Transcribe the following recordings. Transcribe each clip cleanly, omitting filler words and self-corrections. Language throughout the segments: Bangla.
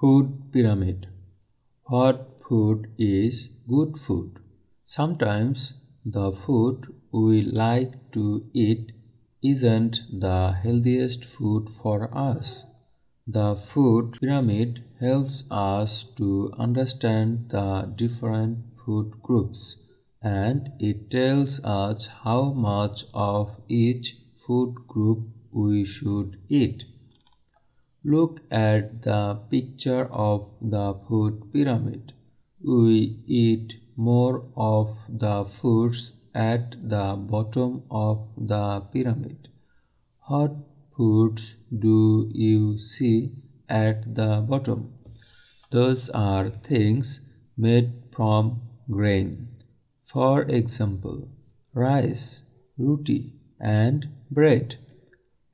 Food pyramid. What food is good food? Sometimes the food we like to eat isn't the healthiest food for us. The food pyramid helps us to understand the different food groups, and it tells us how much of each food group we should eat. Look at the picture of the food pyramid. We eat more of the foods at the bottom of the pyramid. What foods do you see at the bottom? Those are things made from grain. For example, rice, roti, and bread.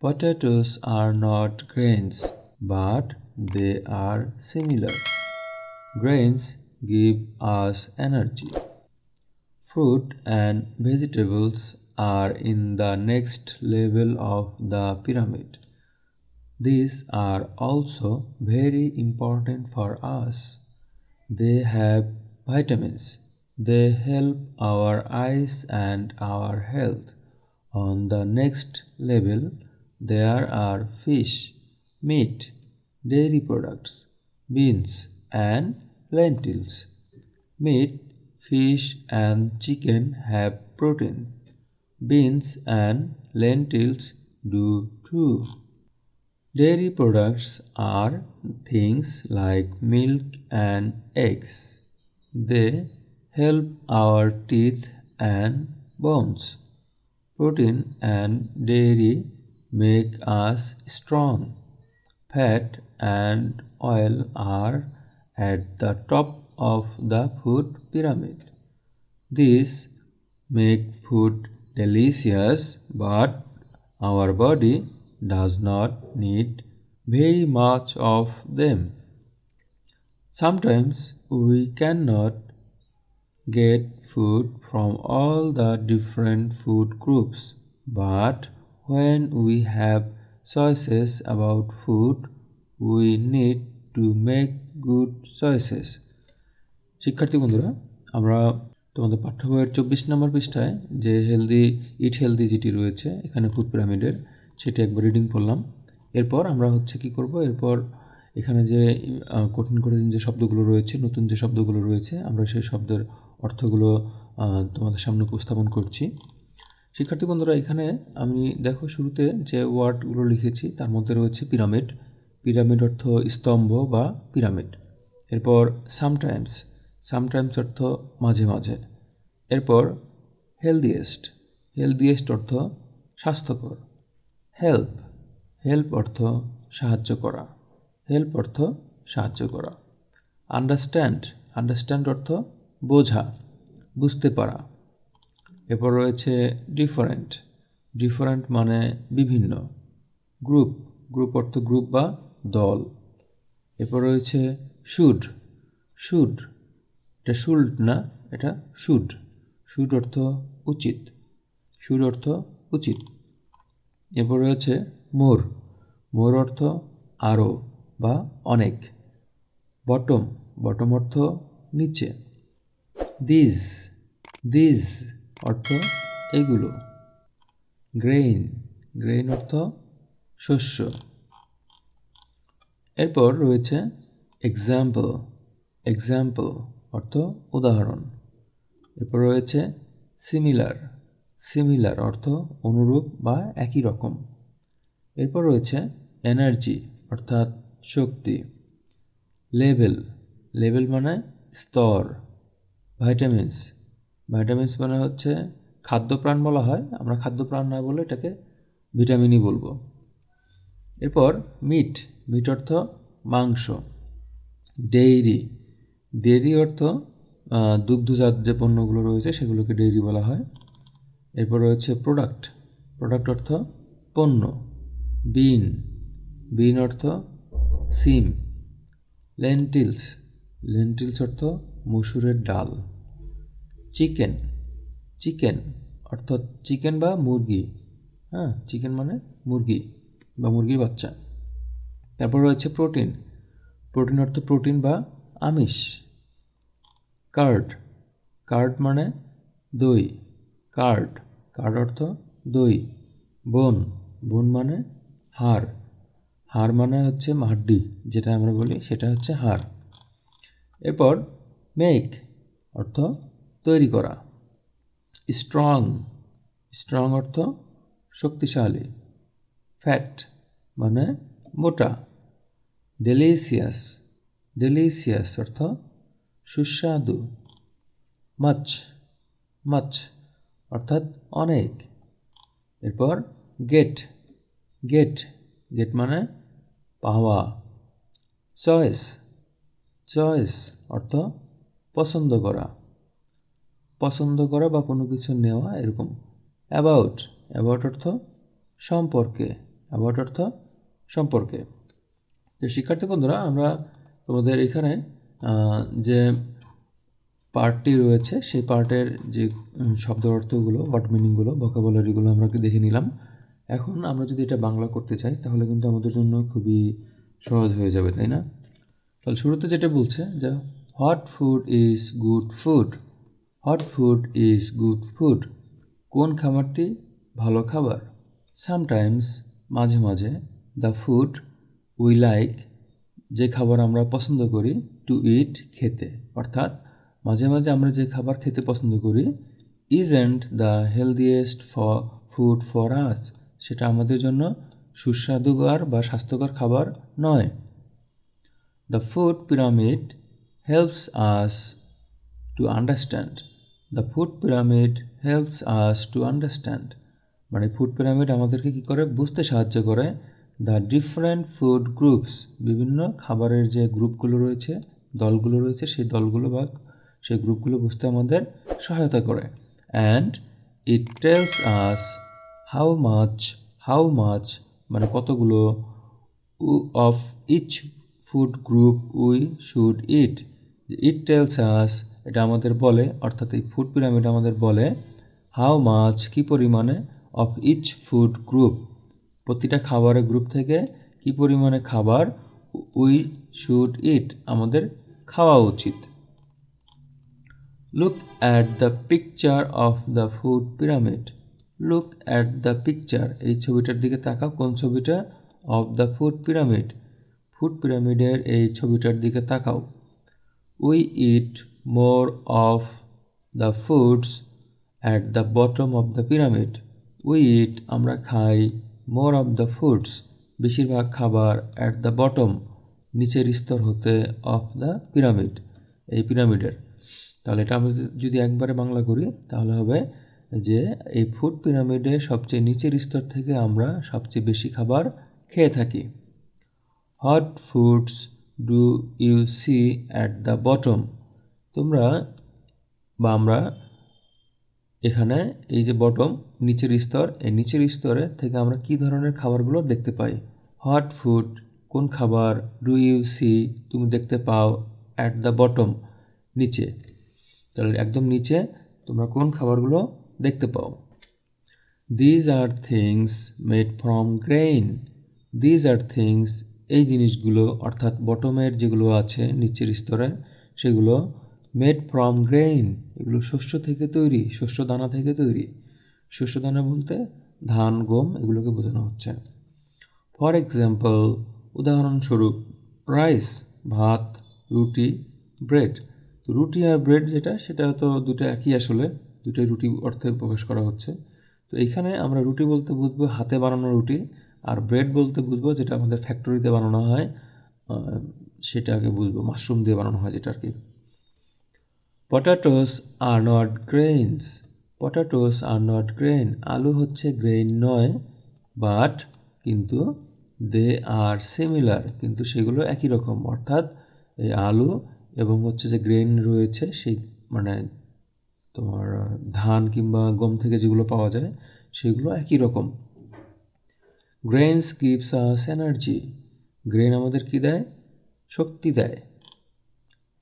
Potatoes are not grains, but they are similar. Grains give us energy. Fruit and vegetables are in the next level of the pyramid. These are also very important for us. They have vitamins. They help our eyes and our health. On the next level, there are fish, meat, dairy products, beans, and lentils. Meat, fish, and chicken have protein. Beans and lentils do too. Dairy products are things like milk and eggs. They help our teeth and bones. Protein and dairy make us strong. Fat and oil are at the top of the food pyramid. These make food delicious, but our body does not need very much of them. Sometimes we cannot get food from all the different food groups, but when we have choices about food, we need to make good choices. শিক্ষার্থী বন্ধুরা, আমরা তোমাদের পাঠ্য বইয়ের 24 নম্বর পৃষ্ঠায় যে ইট হেলদি যেটি রয়েছে এখানে ফুড পিরামিডের, সেটি একবার রিডিং করলাম। এরপর আমরা কি করব, এরপর এখানে যে কঠিন কঠিন যে শব্দগুলো রয়েছে, নতুন যে শব্দগুলো রয়েছে, আমরা সেই শব্দের অর্থগুলো তোমাদের সামনে উপস্থাপন করছি। শিক্ষার্থী বন্ধুরা, এখানে আমি দেখো শুরুতে যে ওয়ার্ডগুলো লিখেছি তার মধ্যে রয়েছে পিরামিড। পিরামিড অর্থ স্তম্ভ বা পিরামিড। এরপর সামটাইমস, সামটাইমস অর্থ মাঝে মাঝে। এরপর হেলদিয়েস্ট, হেলদিয়েস্ট অর্থ স্বাস্থ্যকর। হেল্প, হেল্প অর্থ সাহায্য করা। হেল্প অর্থ সাহায্য করা। আন্ডারস্ট্যান্ড, আন্ডারস্ট্যান্ড অর্থ বোঝা, বুঝতে পারা। এরপর রয়েছে ডিফারেন্ট, ডিফারেন্ট মানে বিভিন্ন। গ্রুপ, গ্রুপ অর্থ গ্রুপ বা দল। এরপর রয়েছে শুড, শুড, এটা শুল্ড না, এটা শুড। শুড অর্থ উচিত, শুড অর্থ উচিত। এরপর রয়েছে মোর, মোর অর্থ আরও বা অনেক। বটম, বটম অর্থ নিচে। দিজ, দিজ অর্থ এগুলো। গ্রেইন, গ্রেইন অর্থ শস্য। এরপর রয়েছে এক্সাম্পল, এক্সাম্পল অর্থ উদাহরণ। এরপর রয়েছে সিমিলার, সিমিলার অর্থ অনুরূপ বা একই রকম। এরপর রয়েছে এনার্জি অর্থাৎ শক্তি। লেভেল, লেভেল মানে স্তর। ভাইটামিনস, ভাইটামিনস মানে খাদ্যপ্রাণ বলা হয়, আমরা খাদ্যপ্রাণ না বলে এটাকে ভিটামিনই বলবো। এরপর মিট, মিট অর্থ মাংস। ডেইরি, ডেইরি অর্থ দুগ্ধজাত যে পণ্যগুলো রয়েছে সেগুলোকে ডেইরি বলা হয়। এরপর রয়েছে প্রোডাক্ট, প্রোডাক্ট অর্থ পণ্য। বিন, বিন অর্থ সিম। লেন্টিলস, লেন্টিলস অর্থ মসুরের ডাল। চিকেন, চিকেন অর্থাৎ চিকেন বা মুরগি, হ্যাঁ চিকেন মানে মুরগি বা মুরগির বাচ্চা। তারপর রয়েছে প্রোটিন, প্রোটিন অর্থ প্রোটিন বা আমিষ। কার্ড, কার্ড মানে দই, কার্ড, কার্ড অর্থ দই। বোন, বোন মানে হাড়, হাড় মানে হচ্ছে হাড্ডি, যেটা আমরা বলি সেটা হচ্ছে হাড়। এরপর মেক অর্থ তৈরি করা। স্ট্রং, স্ট্রং অর্থ শক্তিশালী। ফ্যাট মানে মোটা। ডেলিশিয়াস, ডেলিশিয়াস অর্থ সুস্বাদু। মাছ, মাছ অর্থাৎ অনেক। এরপর গেট, গেট, গেট মানে পাওয়া। চয়েস, চয়েস অর্থ পছন্দ করা, পছন্দ করা বা কোনো কিছু নেওয়া এরকম। অ্যাবাউট, অ্যাবাউট অর্থ সম্পর্কে, অ্যাবাউট অর্থ সম্পর্কে। তো শিক্ষার্থী বন্ধুরা, আমরা তোমাদের এখানে যে পার্টটি রয়েছে সেই পার্টের যে শব্দ অর্থগুলো, ওয়ার্ড মিনিংগুলো, ভোকাবুলারিগুলো আমরা দেখে নিলাম। এখন আমরা যদি এটা বাংলা করতে চাই তাহলে কিন্তু আমাদের জন্য খুবই সহজ হয়ে যাবে, তাই না? তাহলে শুরুতে যেটা বলছে যে what food is good food, what food is good food, কোন খাবারটি ভালো খাবার। সামটাইমস মাঝে মাঝে, দ্য ফুড উই লাইক, যে খাবার আমরা পছন্দ করি, টু ইট খেতে, অর্থাৎ মাঝে মাঝে আমরা যে খাবার খেতে পছন্দ করি, isn't the healthiest for food for us, সেটা আমাদের জন্য সুস্বাদুকর বা স্বাস্থ্যকর খাবার নয়। The food pyramid helps us to understand, the food pyramid helps us to understand, মানে ফুড পিরামিড আমাদেরকে কী করে বুঝতে সাহায্য করে। দ্য ডিফারেন্ট ফুড গ্রুপস, বিভিন্ন খাবারের যে গ্রুপগুলো রয়েছে, দলগুলো রয়েছে, সেই দলগুলো বা সেই গ্রুপগুলো বুঝতে আমাদের সহায়তা করে। And it tells us how much মানে কতগুলো, of each food group we should eat, it tells us এটা আমাদের বলে, অর্থাৎ এই ফুড পিরামিড আমাদের বলে হাউ মাচ কী পরিমাণে, অফ ইচ ফুড গ্রুপ প্রতিটা খাবারের গ্রুপ থেকে কী পরিমাণে খাবার, উই শুড ইট আমাদের খাওয়া উচিত। Look at the picture of the food pyramid, look at the picture এই ছবিটার দিকে তাকাও। কোন ছবিটা? Of the food pyramid, food পিরামিডের এই ছবিটার দিকে তাকাও। We eat more of the foods at the bottom of the pyramid, we eat আমরা খাই, মোর অফ দ্য ফুডস বেশিরভাগ খাবার, অ্যাট দ্য বটম নিচের স্তর হতে, অফ দ্য পিরামিড এই পিরামিডের। তাহলে এটা আমরা যদি একবারে বাংলা করি তাহলে হবে যে এই ফুড পিরামিডে সবচেয়ে নিচের স্তর থেকে আমরা সবচেয়ে বেশি খাবার খেয়ে থাকি। What foods do you see at the bottom, তোমরা বা আমরা এখানে এই যে বটম নিচের স্তর, এই নিচের স্তরে থেকে আমরা কী ধরনের খাবারগুলো দেখতে পাই। হোয়াট ফুড কোন খাবার, ডু ইউ সি তুমি দেখতে পাও, অ্যাট দ্য বটম নিচে, তাহলে একদম নিচে তোমরা কোন খাবারগুলো দেখতে পাও। These are things made from grain, these are things এই জিনিসগুলো, অর্থাৎ বটমের যেগুলো আছে নিচের স্তরে সেগুলো, মেড ফ্রম গ্রেইন এগুলো শস্য থেকে তৈরি, শস্য দানা থেকে তৈরি। শস্য দানা বলতে ধান, গম এগুলোকে বোঝানো হচ্ছে। ফর এক্সাম্পল উদাহরণস্বরূপ, রাইস ভাত, রুটি, ব্রেড। তো রুটি আর ব্রেড যেটা সেটা তো দুটো একই, আসলে দুটোই রুটি অর্থে প্রকাশ করা হচ্ছে। তো এইখানে আমরা রুটি বলতে বুঝবো হাতে বানানো রুটি, আর ব্রেড বলতে বুঝবো যেটা আমাদের ফ্যাক্টরিতে বানানো হয়, সেটাকে বুঝবো মাশরুম দিয়ে বানানো হয় যেটা আর কি। Potatoes are not grains, potatoes are not grain আলু হচ্ছে গ্রেইন নয়, বাট কিন্তু দে আর সিমিলার কিন্তু সেগুলো একই রকম, অর্থাৎ এই আলু এবং হচ্ছে যে গ্রেইন রয়েছে সেই মানে তোমার ধান কিংবা গম থেকে যেগুলো পাওয়া যায় সেগুলো একই রকম। Grains gives us energy, grain আমাদের কী দেয়? শক্তি দেয়।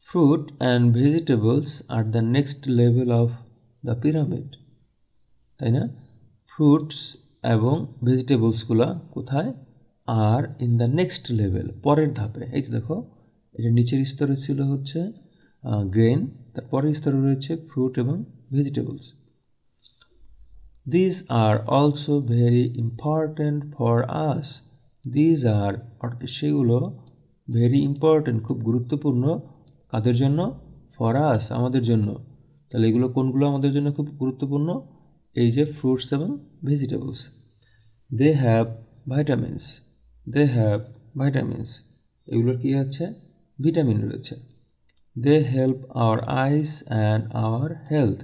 Fruit and vegetables are the next level of the pyramid, তাই না? ফ্রুটস এবং ভেজিটেবলসগুলো কোথায়? আর ইন দ্য নেক্সট লেভেল পরের ধাপে। এই যে দেখো এটা নিচের স্তরে ছিল হচ্ছে গ্রেন, তারপরের স্তরে রয়েছে ফ্রুট এবং vegetables. These are also very important for us. These are সেগুলো ভেরি ইম্পর্টেন্ট, খুব গুরুত্বপূর্ণ। কাদের জন্য? ফর আস, আমাদের জন্য। তাহলে এগুলো কোনগুলো আমাদের জন্য খুব গুরুত্বপূর্ণ? এই যে ফ্রুটস এবং vegetables. They have vitamins, they have vitamins, এগুলোর কী আছে? ভিটামিন রয়েছে। They help our eyes and our health,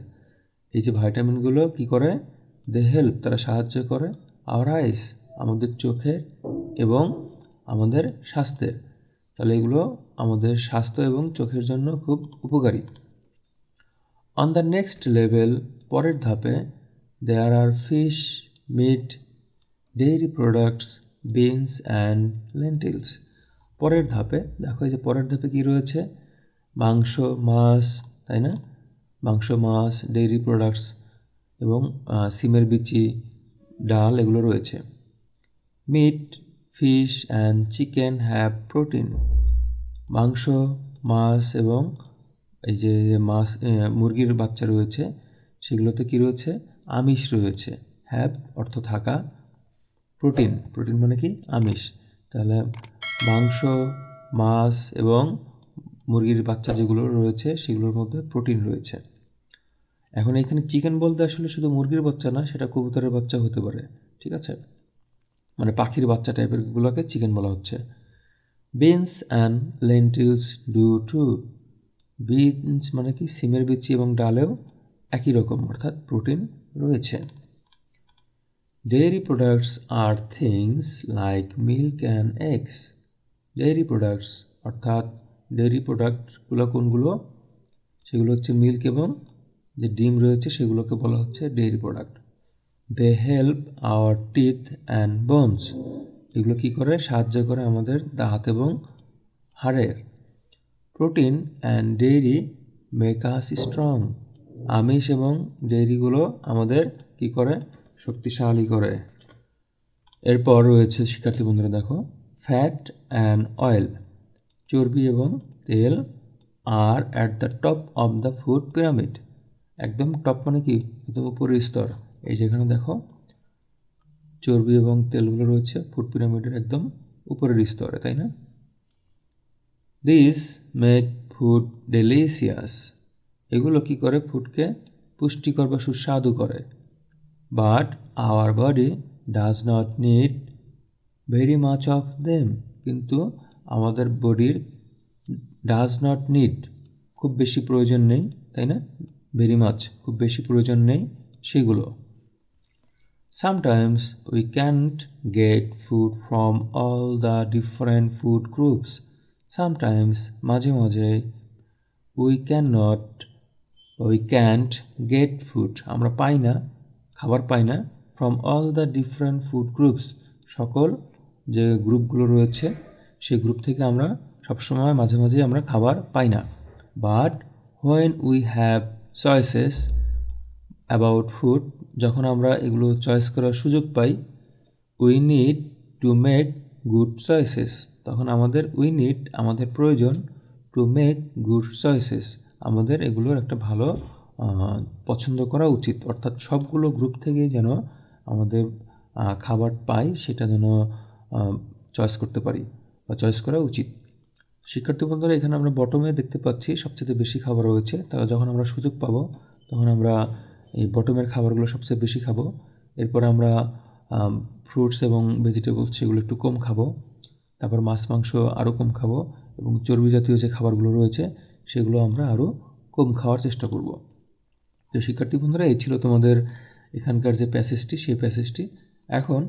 এই যে ভাইটামিনগুলো কী করে? দে হেল্প, তারা সাহায্য করে, আওয়ার আইস, আমাদের চোখের এবং আমাদের স্বাস্থ্যের। তাহলে এগুলো আমাদের স্বাস্থ্য এবং চোখের জন্য খুব উপকারী। অন দ্য নেক্সট লেভেল, পরের ধাপে, there are fish, meat, dairy products, beans and lentils. পরের ধাপে দেখো, এই যে পরের ধাপে কী রয়েছে? মাংস, মাছ, তাই না? মাংস, মাছ, ডেইরি প্রোডাক্টস এবং সিমের বিচি, ডাল, এগুলো রয়েছে। Meat, fish and chicken have protein. মাংস, মাছ এবং এই যে মাছ, মুরগির বাচ্চা রয়েছে, সেগুলোতে কী রয়েছে? আমিষ রয়েছে। হ্যাভ অর্থ থাকা, প্রোটিন, প্রোটিন মানে কি? আমিষ। তাহলে মাংস, মাছ এবং মুরগির বাচ্চা যেগুলো রয়েছে সেগুলোর মধ্যে প্রোটিন রয়েছে। এখন এখানে চিকেন বলতে আসলে শুধু মুরগির বাচ্চা না, সেটা কবুতরের বাচ্চা হতে পারে, ঠিক আছে? মানে পাখির বাচ্চা টাইপেরগুলোকে চিকেন বলা হচ্ছে। Beans and lentils do to. Beans মানে কি? সিমের বিচি এবং ডালেও একই রকম, অর্থাৎ প্রোটিন রয়েছে। Dairy products R things like milk and eggs. Dairy products অর্থাৎ ডেয়ারি প্রোডাক্টগুলো কোনগুলো? সেগুলো হচ্ছে মিল্ক এবং যে ডিম রয়েছে সেগুলোকে বলা হচ্ছে dairy product. They help our teeth and bones. এগুলো কী করে? সাহায্য করে আমাদের দাঁত এবং হাড়ের। Protein and dairy make us strong. আমিষ এবং ডেইরিগুলো আমাদের কী করে? শক্তিশালী করে। এরপর রয়েছে শিক্ষার্থী বন্ধুরা দেখো, ফ্যাট অ্যান্ড অয়েল। চর্বি এবং তেল are at the top of the food pyramid. একদম টপ মানে কি? একদম উপরের স্তর। এই যেখানে দেখো চর্বি এবং তেলগুলো রয়েছে ফুড পিরামিডের একদম উপরের স্তরে, তাই না? This make food delicious. এগুলো কি করে? ফুডকে পুষ্টিকর বা সুস্বাদু করে। But our body does not need very much of them. কিন্তু আমাদের বডির ডাজ নট নিড, খুব বেশি প্রয়োজন নেই, তাই না? ভেরি মাচ, খুব বেশি প্রয়োজন নেই সেগুলো। Sometimes we can't get food from all the different food groups. Sometimes মাঝে মাঝে we can't get food, আমরা পাই না, খাবার পাই না, from all the different food groups, সকল যে গ্রুপগুলো রয়েছে সেই গ্রুপ থেকে আমরা সবসময় মাঝে মাঝে আমরা খাবার পাই না। But when we have choices about food, যখন আমরা এগুলো চয়েস করার সুযোগ পাই, we need to make good choices, তখন আমাদের আমাদের প্রয়োজন to make good choices, আমাদের এগুলোর একটা ভালো পছন্দ করা উচিত। অর্থাৎ সবগুলো গ্রুপ থেকে যেন আমাদের খাবার পাই, সেটা যেন চয়েস করতে পারি বা চয়েস করা উচিত। শিক্ষার্থী বন্ধুরা, এখানে আমরা বটমে দেখতে পাচ্ছি সবচেয়ে বেশি খাবার রয়েছে। তাহলে যখন আমরা সুযোগ পাবো তখন আমরা এই বটমের খাবারগুলো সবচেয়ে বেশি খাবো। এরপর আমরা ফ্রুটস এবং ভেজিটেবলস সেগুলো একটু কম খাবো। তারপর মাছ মাংস আরও কম খাবো এবং চর্বি জাতীয় যে খাবারগুলো রয়েছে সেগুলো আমরা আরও কম খাওয়ার চেষ্টা করব। তো শিক্ষার্থী বন্ধুরা, এই ছিল তোমাদের এখানকার যে প্যাসেজটি, সেই প্যাসেজটি। এখন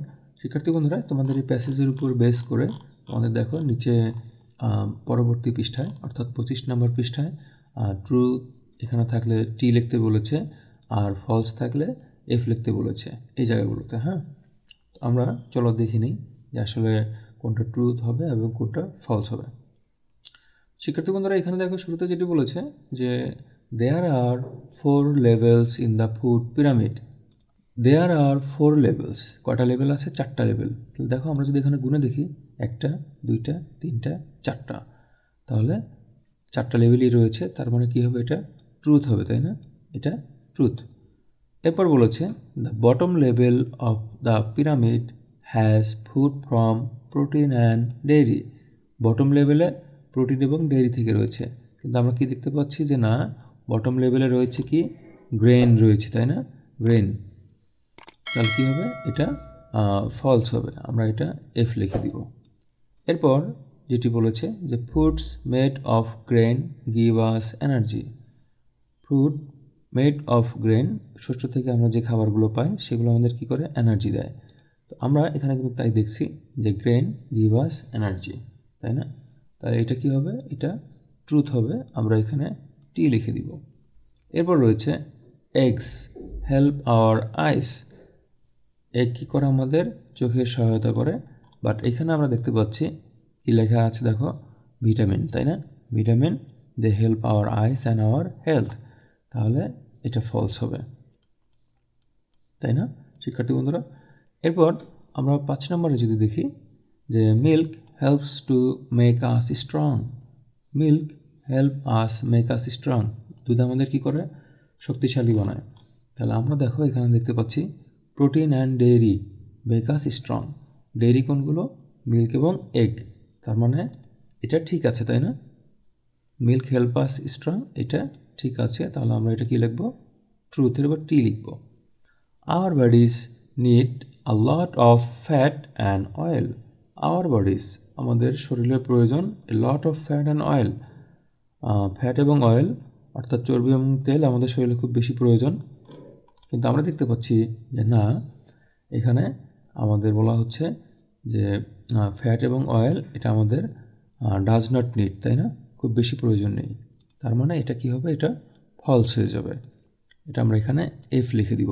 শিক্ষার্থী বন্ধুরা, তোমাদের এই প্যাসেজের উপর বেস করে তোমাদের দেখো নিচে পরবর্তী পৃষ্ঠায় অর্থাৎ 25 নম্বর পৃষ্ঠায় ট্রু এখানে থাকলে টি লিখতে বলেছে, আর ফলস থাকলে এফ লিখতে বলেছে এই জায়গাগুলোতে। হ্যাঁ, আমরা চলো দেখে নিই যে আসলে কোনটা ট্রুথ হবে এবং কোনটা ফলস হবে। শিক্ষার্থী বন্ধুরা, এখানে দেখো শুরুতে যেটি বলেছে যে there are 4 levels in the food pyramid. There are 4 levels, কয়টা লেভেল আছে? 4টা লেভেল। তাহলে দেখো আমরা যদি এখানে গুণে দেখি, 1টা 2টা 3টা 4টা, তাহলে 4টা লেভেলই রয়েছে, তার মানে কী হবে, এটা ট্রুথ হবে, তাই না? এটা ট্রুথ। এরপর বলেছে the bottom level of the pyramid has food from protein and dairy. Bottom লেভেলে প্রোটিন এবং ডেইরি থেকে রয়েছে, কিন্তু আমরা কি দেখতে পাচ্ছি যে না, বটম লেভেলে রয়েছে কি, গ্রেন রয়েছে, তাই না? গ্রেন। তাহলে কী হবে, এটা ফলস হবে, আমরা এটা এফ লিখে দিব। এরপর যেটি বলেছে যে foods made of grain give us energy. Food made of grain, শস্য থেকে আমরা যে খাবারগুলো পাই সেগুলো আমাদের কী করে, এনার্জি দেয়। তো আমরা এখানে কিন্তু তাই দেখছি যে গ্রেন গিভ আস এনার্জি, তাই না? তাই এটা কী হবে, এটা ট্রুথ হবে, আমরা এখানে টি লিখে দিব। এরপর রয়েছে eggs help our eyes. Egg কী করে, আমাদের চোখের সহায়তা করে, বাট এখানে আমরা দেখতে পাচ্ছি কী লেখা আছে দেখো, ভিটামিন, তাই না? Vitamin they help our eyes and our health, তাহলে এটা ফলস হবে, তাই না শিক্ষার্থী বন্ধুরা? এরপর আমরা 5 নম্বরে যদি দেখি যে milk helps to make us strong. Milk help us make us strong, দুধ আমাদের কী করে, শক্তিশালী বানায়। তাহলে আমরা দেখো এখানে দেখতে পাচ্ছি protein and dairy make us strong. Dairy কোনগুলো, মিল্ক এবং এগ, তার মানে এটা ঠিক আছে, তাই না? মিল্ক হেল্প আস স্ট্রং, এটা ঠিক আছে, তাহলে আমরা এটা কি লিখব, ট্রুথের বা টি লিখব। Our bodies need a lot of fat and oil. Our bodies, আমাদের শরীরের প্রয়োজন a lot of fat and oil. Fat এবং অয়েল অর্থাৎ চর্বি এবং তেল আমাদের শরীরে খুব বেশি প্রয়োজন, কিন্তু আমরা দেখতে পাচ্ছি যে না, এখানে আমাদের বলা হচ্ছে যে ফ্যাট এবং অয়েল এটা আমাদের ডাজ নট নিড, তাই না? খুব বেশি প্রয়োজন নেই, তার মানে এটা কি হবে, এটা ফলস হয়ে যাবে। এটা আমরা এখানে এফ লিখে দিব।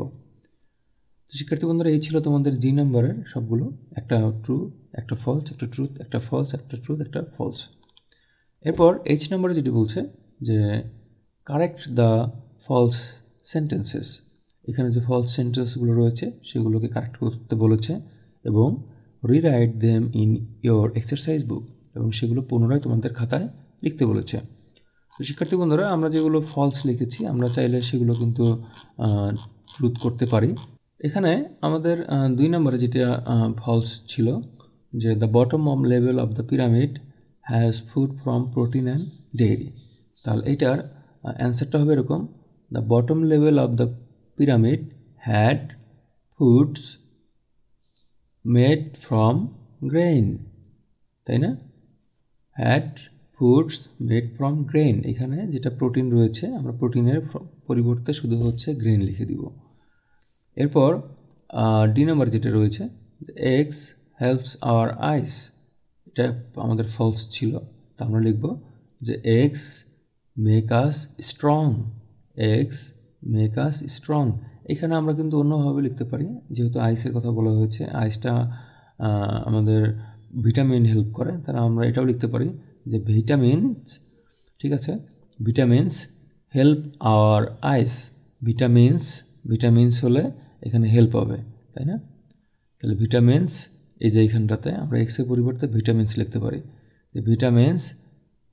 তো শিক্ষার্থী বন্ধুরা, এই ছিল তোমাদের জি নাম্বারের সবগুলো, একটা ট্রু, একটা ফলস, একটা ট্রুথ, একটা ফলস, একটা ট্রুথ, একটা ফলস। এরপর এইচ নাম্বারে যেটি বলছে যে কারেক্ট দ্য ফলস সেন্টেন্সেস। এখানে যে ফলস সেন্টেন্সগুলো রয়েছে সেগুলোকে কারেক্ট করতে বলেছে এবং rewrite them in your exercise বুক, এবং সেগুলো পুনরায় তোমাদের খাতায় লিখতে বলেছে। তো শিক্ষার্থী বন্ধুরা, আমরা যেগুলো ফলস লিখেছি আমরা চাইলে সেগুলো কিন্তু ট্রুথ করতে পারি। এখানে আমাদের 2 নম্বরে যেটা ফলস ছিল যে the bottom level of the pyramid has food from protein and dairy. তাহলে এটার অ্যান্সারটা হবে এরকম, the bottom level of the pyramid had foods made from grain, তাই না? Had foods made from grain, এখানে যেটা প্রোটিন রয়েছে আমরা প্রোটিনের পরিবর্তে শুধু হচ্ছে গ্রেইন লিখে দিব। এরপর ডি নাম্বার যেটা রয়েছে এগস হেল্পস আওয়ার আইস, এটা আমাদের ফলস ছিল, তা আমরা লিখব যে eggs make us strong. Eggs make us strong, এখানে আমরা কিন্তু অন্যভাবে লিখতে পারি, যেহেতু আইসের কথা বলা হয়েছে, আইসটা আমাদের ভিটামিন হেল্প করে, তাহলে আমরা এটাও লিখতে পারি যে ভিটামিনস, ঠিক আছে, vitamins help our ice. Vitamins হলে এখানে হেল্প হবে, তাই না? তাহলে ভিটামিনস, এই যে এইখানটাতে আমরা এক্সের পরিবর্তে ভিটামিনস লিখতে পারি, যে ভিটামিনস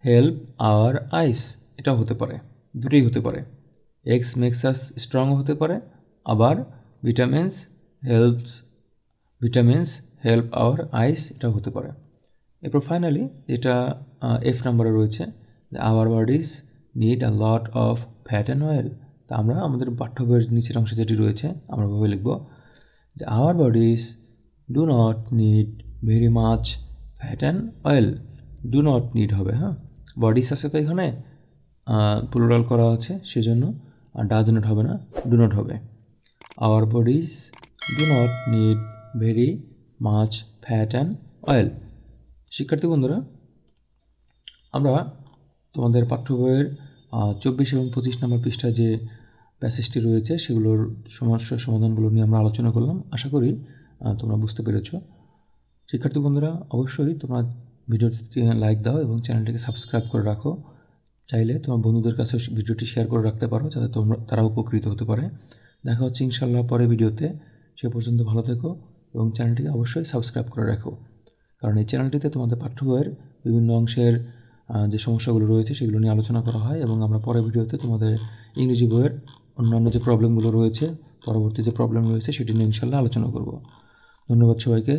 হেল্প আওয়ার আইস, এটাও হতে পারে, দুটোই হতে পারে। এক্স মেক্স আস স্ট্রং হতে পারে, আবার ভিটামিনস হেল্প আওয়ার আইস, এটাও হতে পারে। এরপর ফাইনালি যেটা এফ নাম্বারে রয়েছে যে our bodies need a lot of fat and oil. তা আমরা আমাদের পাঠ্য বইয়ের নিচের অংশে যেটি রয়েছে আমরা ভাবে লিখব যে our bodies do not need very much fat and oil. Do not need হবে, হ্যাঁ, বডিজ আছে তো এখানে প্লুরাল করা আছে সেজন্য ডাজ নট হবে না, ডু নট হবে। Our bodies do not need very much fat and oil. শিক্ষার্থী বন্ধুরা, আমরা তোমাদের পাঠ্য বইয়ের 24 এবং 25 নম্বর পৃষ্ঠায় যে প্যাসেজটি রয়েছে সেগুলোর সমস্যার সমাধানগুলো নিয়ে আমরা আলোচনা করলাম। আশা করি তোমরা বুঝতে পেরেছ। শিক্ষার্থী বন্ধুরা, অবশ্যই তোমরা ভিডিওটি লাইক দাও এবং চ্যানেলটিকে সাবস্ক্রাইব করে রাখো। চাইলে তোমার বন্ধুদের কাছে ভিডিওটি শেয়ার করে রাখতে পারো যাতে তারা উপকৃত হতে পারে। দেখা হচ্ছে ইনশাআল্লাহ পরে ভিডিওতে। সে পর্যন্ত ভালো থেকো এবং চ্যানেলটিকে অবশ্যই সাবস্ক্রাইব করে রাখো, কারণ এই চ্যানেলটিতে তোমাদের পাঠ্য বইয়ের বিভিন্ন অংশের যে সমস্যাগুলো রয়েছে সেগুলো নিয়ে আলোচনা করা হয়, এবং আমরা পরের ভিডিওতে তোমাদের ইংরেজি বইয়ের অন্যান্য যে প্রবলেমগুলো রয়েছে, পরবর্তী যে প্রবলেম রয়েছে সেটি নিয়ে ইনশাল্লাহ আলোচনা করব। ধন্যবাদ সবাইকে।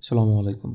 আসসালামু আলাইকুম।